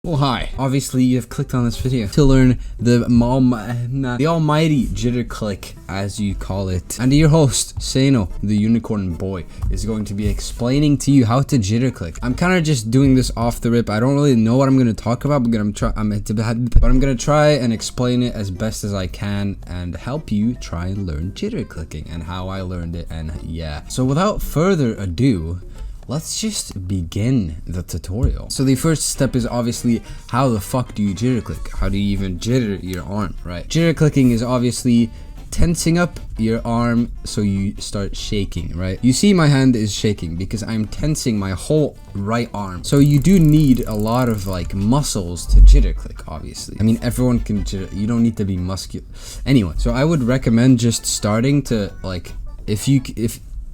Well, hi. Obviously, you've clicked on this video to learn the almighty jitterclick, as you call it. And your host, SSano, the unicorn boy, is going to be explaining to you how to jitterclick. I'm kind of just doing this off the rip. I don't really know what I'm going to talk about, but I'm going to try and explain it as best as I can and help you try and learn jitterclicking and how I learned it. And yeah. So without further ado, let's just begin the tutorial. So the first step is obviously, how the fuck do you jitterclick? How do you even jitter your arm, right? Jitterclicking is obviously tensing up your arm so you start shaking, right? You see my hand is shaking because I'm tensing my whole right arm. So you do need a lot of like muscles to jitterclick, obviously. I mean, everyone can jitter. You don't need to be muscular. Anyway, so I would recommend just starting to like,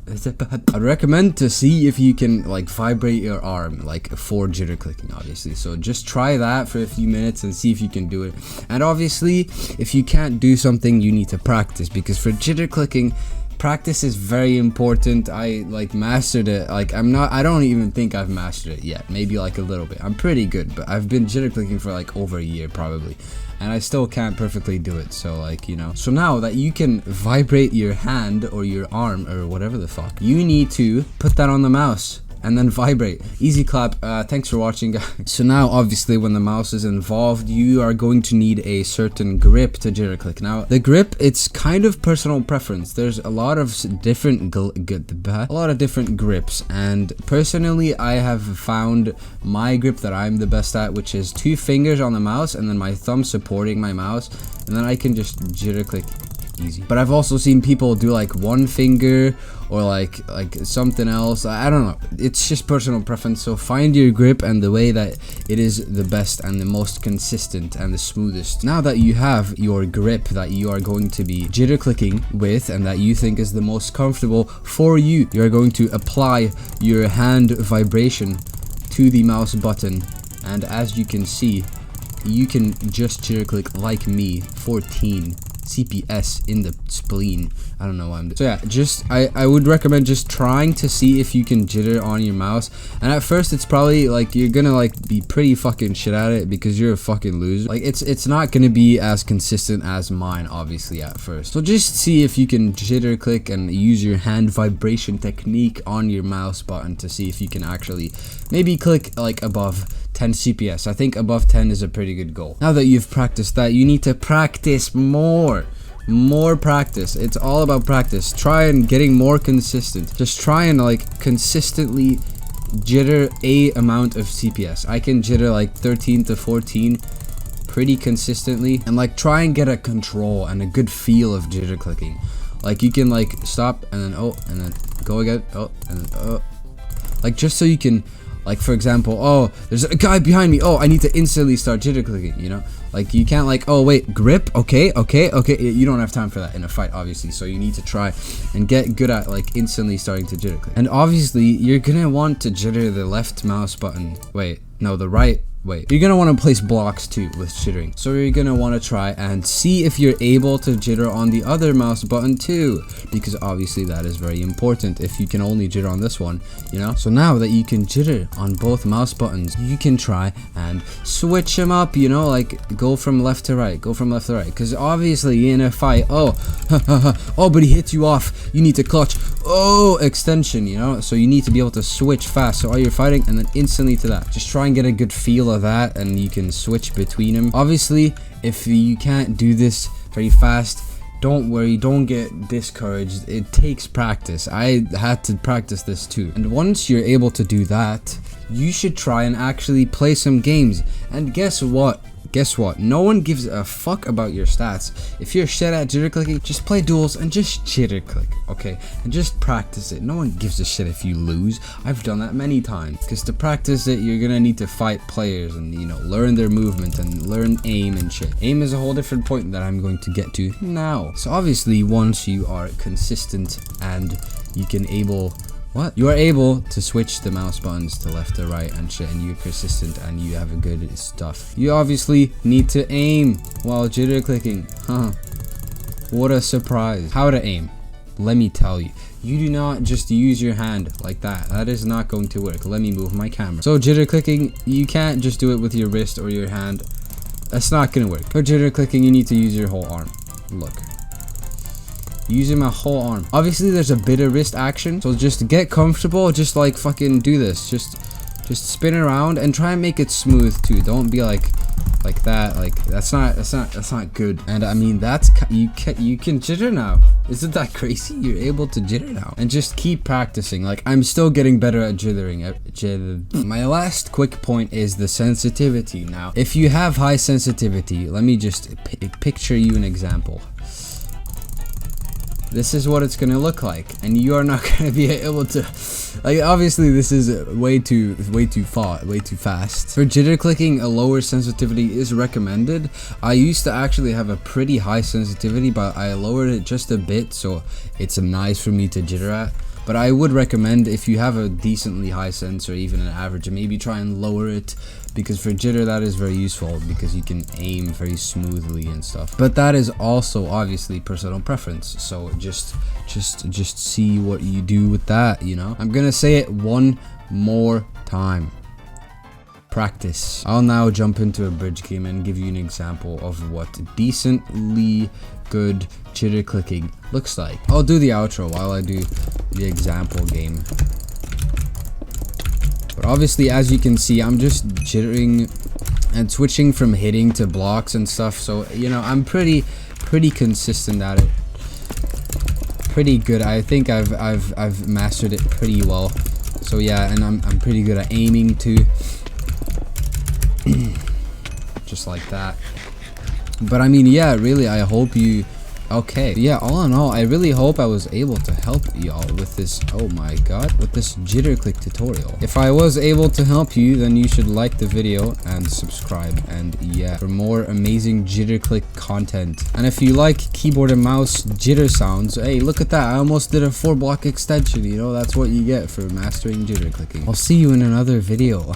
I'd recommend to see if you can like vibrate your arm like for jitterclicking, obviously. So just try that for a few minutes and see if you can do it. And obviously, if you can't do something, you need to practice, because for jitterclicking, practice is very important. I like mastered it. Like I don't even think I've mastered it yet. Maybe like a little bit. I'm pretty good, but I've been jitterclicking for like over a year probably, and I still can't perfectly do it. So like, you know, so now that you can vibrate your hand or your arm or whatever the fuck, you need to put that on the mouse and then vibrate. Easy clap. Thanks for watching, guys. So now obviously when the mouse is involved, you are going to need a certain grip to jitterclick. Now the grip, it's kind of personal preference. There's a lot of different grips, and personally I have found my grip that I'm the best at, which is 2 fingers on the mouse and then my thumb supporting my mouse, and then I can just jitterclick easy. But I've also seen people do like 1 finger or like something else. I don't know, it's just personal preference. So find your grip and the way that it is the best and the most consistent and the smoothest. Now that you have your grip that you are going to be jitterclicking with and that you think is the most comfortable for you, you're going to apply your hand vibration to the mouse button, and as you can see, you can just jitterclick like me, 14 CPS in the spleen. I don't know why I'm doing. So yeah, just I would recommend just trying to see if you can jitter on your mouse. And at first it's probably like you're gonna like be pretty fucking shit at it because you're a fucking loser. Like it's not gonna be as consistent as mine, obviously, at first. So just see if you can jitter click and use your hand vibration technique on your mouse button to see if you can actually maybe click like above 10 CPS. I think above 10 is a pretty good goal. Now that you've practiced that, you need to practice more practice. It's all about practice. Try and getting more consistent. Just try and like consistently jitter a amount of CPS. I can jitter like 13 to 14 pretty consistently, and like try and get a control and a good feel of jitter clicking. Like you can like stop and then oh, and then go again, oh, and then oh, like just so you can, like for example, oh, there's a guy behind me, oh, I need to instantly start jitter clicking, you know? Like you can't like, oh wait, grip, okay, you don't have time for that in a fight, obviously. So you need to try and get good at like instantly starting to jitter click. And obviously you're gonna want to jitter the left mouse button, wait, no, the right. Wait, you're gonna want to place blocks too with jittering. So you're gonna want to try and see if you're able to jitter on the other mouse button too, because obviously that is very important if you can only jitter on this one, you know? So now that you can jitter on both mouse buttons, you can try and switch them up, you know, like go from left to right, because obviously in a fight, oh, oh, but he hits you off, you need to clutch, oh, extension, you know? So you need to be able to switch fast. So while you're fighting and then instantly to that, just try and get a good feel of that, and you can switch between them. Obviously, if you can't do this very fast, don't worry, don't get discouraged. It takes practice. I had to practice this too. And once you're able to do that, you should try and actually play some games. And guess what? No one gives a fuck about your stats. If you're shit at jitter clicking, just play duels and just jitter click, okay? And just practice it. No one gives a shit if you lose. I've done that many times. Because to practice it, you're gonna need to fight players and, you know, learn their movement and learn aim and shit. Aim is a whole different point that I'm going to get to now. So obviously, once you are consistent and you can you are able to switch the mouse buttons to left to right and shit, and you're persistent and you have a good stuff, you obviously need to aim while jitter clicking. What a surprise. How to aim. let me tell you, you do not just use your hand like that. That is not going to work. Let me move my camera. So jitter clicking, you can't just do it with your wrist or your hand. That's not gonna work. For jitter clicking, you need to use your whole arm. Look, using my whole arm. Obviously there's a bit of wrist action, so just get comfortable. Just like fucking do this. Just spin around and try and make it smooth too. Don't be like that. Like that's not good. And I mean, that's you can jitter now. Isn't that crazy? You're able to jitter now. And just keep practicing. Like, I'm still getting better at jittering. My last quick point is the sensitivity. Now, if you have high sensitivity, let me just picture you an example. This is what it's gonna look like, and you are not gonna be able to, like, obviously this is way too fast. For jitter clicking, a lower sensitivity is recommended. I used to actually have a pretty high sensitivity, but I lowered it just a bit, so it's nice for me to jitter at. But I would recommend, if you have a decently high sense or even an average, maybe try and lower it, because for jitter that is very useful because you can aim very smoothly and stuff. But that is also obviously personal preference, so just see what you do with that, you know. I'm gonna say it one more time. Practice. I'll now jump into a bridge game and give you an example of what decently good jitter clicking looks like. I'll do the outro while I do the example game. But obviously, as you can see, I'm just jittering and switching from hitting to blocks and stuff. So, you know, I'm pretty consistent at it. Pretty good. I think I've mastered it pretty well. So yeah, and I'm pretty good at aiming too. Just like that. But I mean, yeah, really, I hope you... Okay, yeah, all in all, I really hope I was able to help y'all with this, oh my god, with this jitter click tutorial. If I was able to help you, then you should like the video and subscribe, and yeah, for more amazing jitter click content. And if you like keyboard and mouse jitter sounds, hey, look at that, I almost did a 4-block extension, you know, that's what you get for mastering jitter clicking. I'll see you in another video.